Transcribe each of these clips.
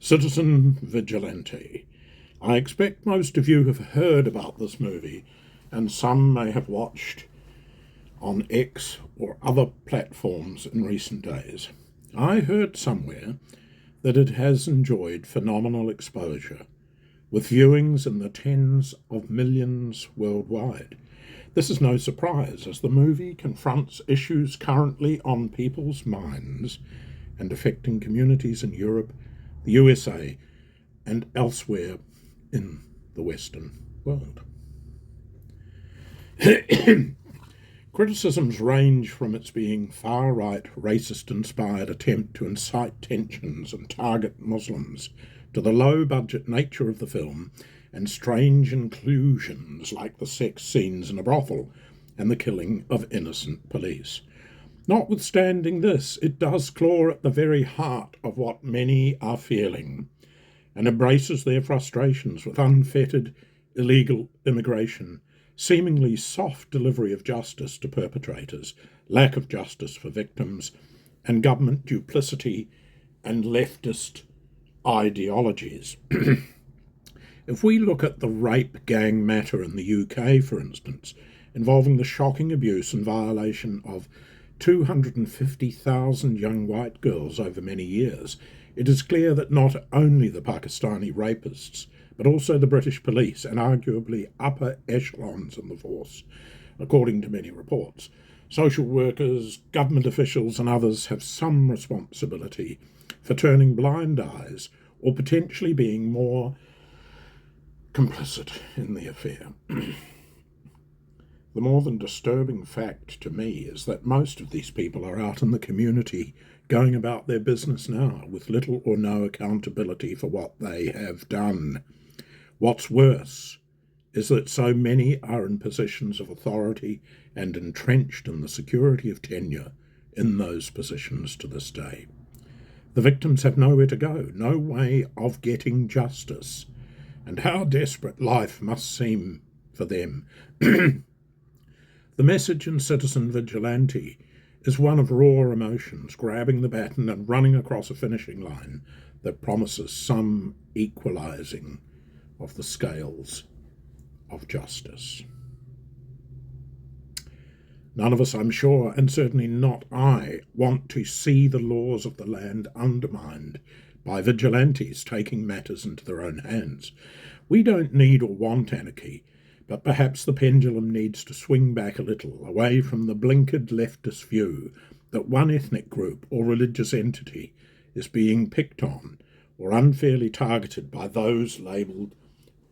Citizen Vigilante. I expect most of you have heard about this movie, and some may have watched on X or other platforms in recent days. I heard somewhere that it has enjoyed phenomenal exposure, with viewings in the tens of millions worldwide. This is no surprise, as the movie confronts issues currently on people's minds and affecting communities in Europe, the USA, and elsewhere in the Western world. Criticisms range from its being far-right, racist-inspired attempt to incite tensions and target Muslims to the low-budget nature of the film and strange inclusions like the sex scenes in a brothel and the killing of innocent police. Notwithstanding this, it does claw at the very heart of what many are feeling and embraces their frustrations with unfettered illegal immigration, seemingly soft delivery of justice to perpetrators, lack of justice for victims, and government duplicity and leftist ideologies. If we look at the rape gang matter in the UK, for instance, involving the shocking abuse and violation of 250,000 young white girls over many years, it is clear that not only the Pakistani rapists, but also the British police and arguably upper echelons in the force, according to many reports, social workers, government officials, and others have some responsibility for turning blind eyes or potentially being more complicit in the affair. The more than disturbing fact to me is that most of these people are out in the community going about their business now with little or no accountability for what they have done. What's worse is that so many are in positions of authority and entrenched in the security of tenure in those positions to this day. The victims have nowhere to go, no way of getting justice, and how desperate life must seem for them. The message in Citizen Vigilante is one of raw emotions, grabbing the baton and running across a finishing line that promises some equalizing of the scales of justice. None of us, I'm sure, and certainly not I, want to see the laws of the land undermined by vigilantes taking matters into their own hands. We don't need or want anarchy, but perhaps the pendulum needs to swing back a little, away from the blinkered leftist view that one ethnic group or religious entity is being picked on or unfairly targeted by those labelled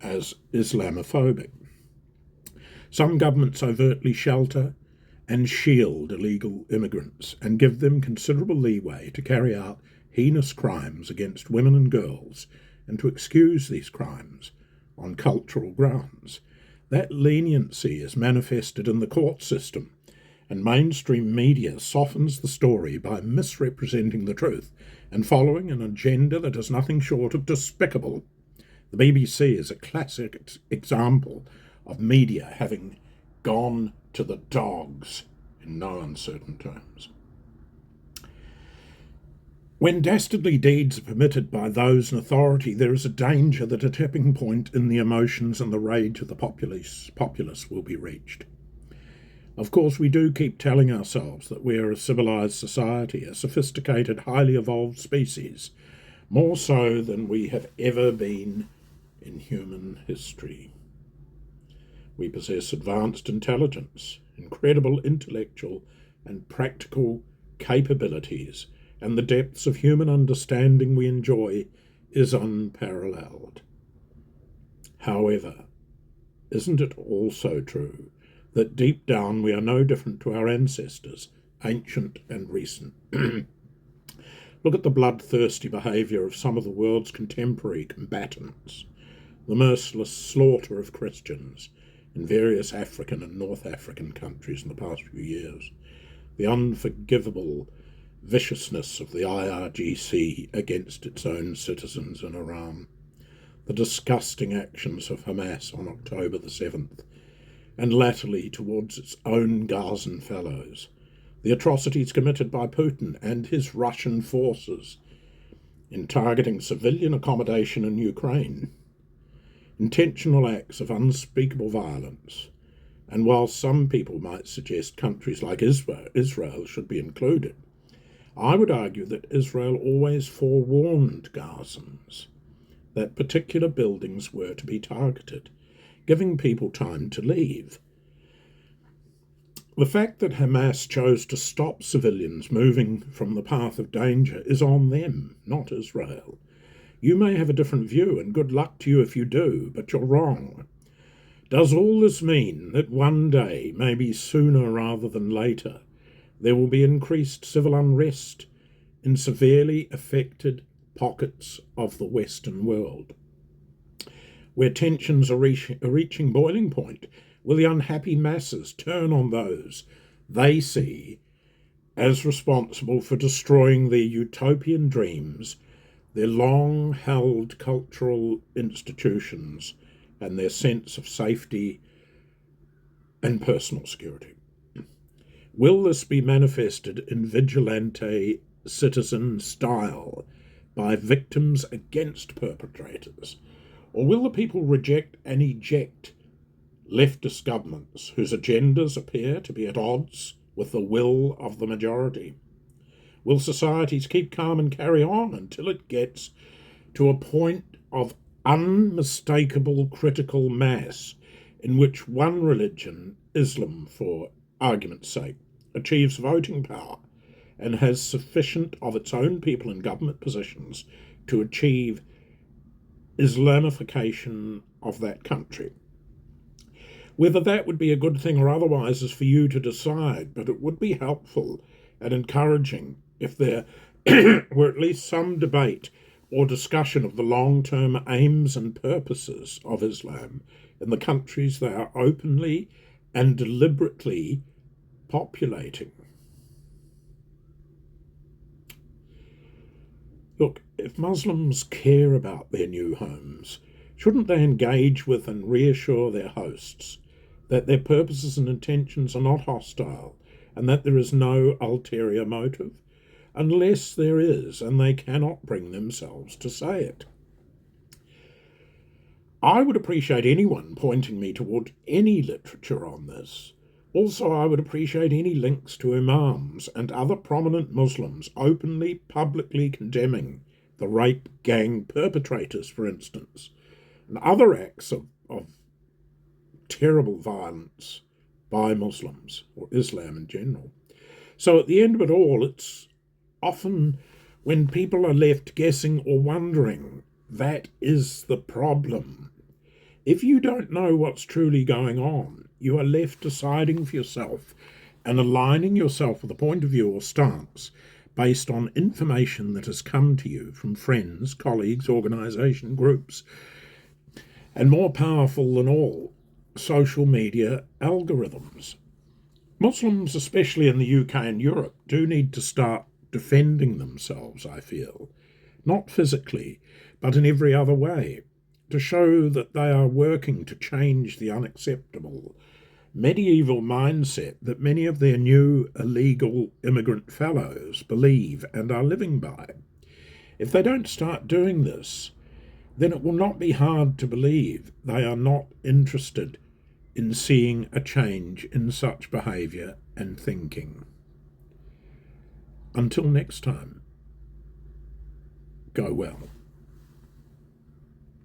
as Islamophobic. Some governments overtly shelter and shield illegal immigrants and give them considerable leeway to carry out heinous crimes against women and girls and to excuse these crimes on cultural grounds. That leniency is manifested in the court system, and mainstream media softens the story by misrepresenting the truth and following an agenda that is nothing short of despicable. The BBC is a classic example of media having gone to the dogs in no uncertain terms. When dastardly deeds are permitted by those in authority, there is a danger that a tipping point in the emotions and the rage of the populace will be reached. Of course, we do keep telling ourselves that we are a civilized society, a sophisticated, highly evolved species, more so than we have ever been in human history. We possess advanced intelligence, incredible intellectual and practical capabilities, and the depths of human understanding we enjoy is unparalleled. However, isn't it also true that deep down we are no different to our ancestors, ancient and recent? Look at the bloodthirsty behaviour of some of the world's contemporary combatants, the merciless slaughter of Christians in various African and North African countries in the past few years, the unforgivable viciousness of the IRGC against its own citizens in Iran, the disgusting actions of Hamas on October the 7th, and latterly towards its own Gazan fellows, the atrocities committed by Putin and his Russian forces in targeting civilian accommodation in Ukraine, intentional acts of unspeakable violence. And while some people might suggest countries like Israel should be included, I would argue that Israel always forewarned Gazans that particular buildings were to be targeted, giving people time to leave. The fact that Hamas chose to stop civilians moving from the path of danger is on them, not Israel. You may have a different view, and good luck to you if you do, but you're wrong. Does all this mean that one day, maybe sooner rather than later, there will be increased civil unrest in severely affected pockets of the Western world? Where tensions are reaching boiling point, will the unhappy masses turn on those they see as responsible for destroying their utopian dreams, their long-held cultural institutions, and their sense of safety and personal security? Will this be manifested in vigilante citizen style by victims against perpetrators? Or will the people reject and eject leftist governments whose agendas appear to be at odds with the will of the majority? Will societies keep calm and carry on until it gets to a point of unmistakable critical mass in which one religion, Islam for argument's sake, achieves voting power and has sufficient of its own people in government positions to achieve Islamification of that country? Whether that would be a good thing or otherwise is for you to decide, but it would be helpful and encouraging if there were at least some debate or discussion of the long-term aims and purposes of Islam in the countries they are openly and deliberately populating. Look, if Muslims care about their new homes, shouldn't they engage with and reassure their hosts that their purposes and intentions are not hostile and that there is no ulterior motive? Unless there is, and they cannot bring themselves to say it. I would appreciate anyone pointing me toward any literature on this. Also, I would appreciate any links to imams and other prominent Muslims openly, publicly condemning the rape gang perpetrators, for instance, and other acts of terrible violence by Muslims, or Islam in general. So at the end of it all, it's often when people are left guessing or wondering, that is the problem. If you don't know what's truly going on, you are left deciding for yourself and aligning yourself with a point of view or stance based on information that has come to you from friends, colleagues, organisation, groups, and more powerful than all, social media algorithms. Muslims, especially in the UK and Europe, do need to start defending themselves, I feel, not physically, but in every other way, to show that they are working to change the unacceptable medieval mindset that many of their new illegal immigrant fellows believe and are living by. If they don't start doing this, then it will not be hard to believe they are not interested in seeing a change in such behaviour and thinking. Until next time, go well.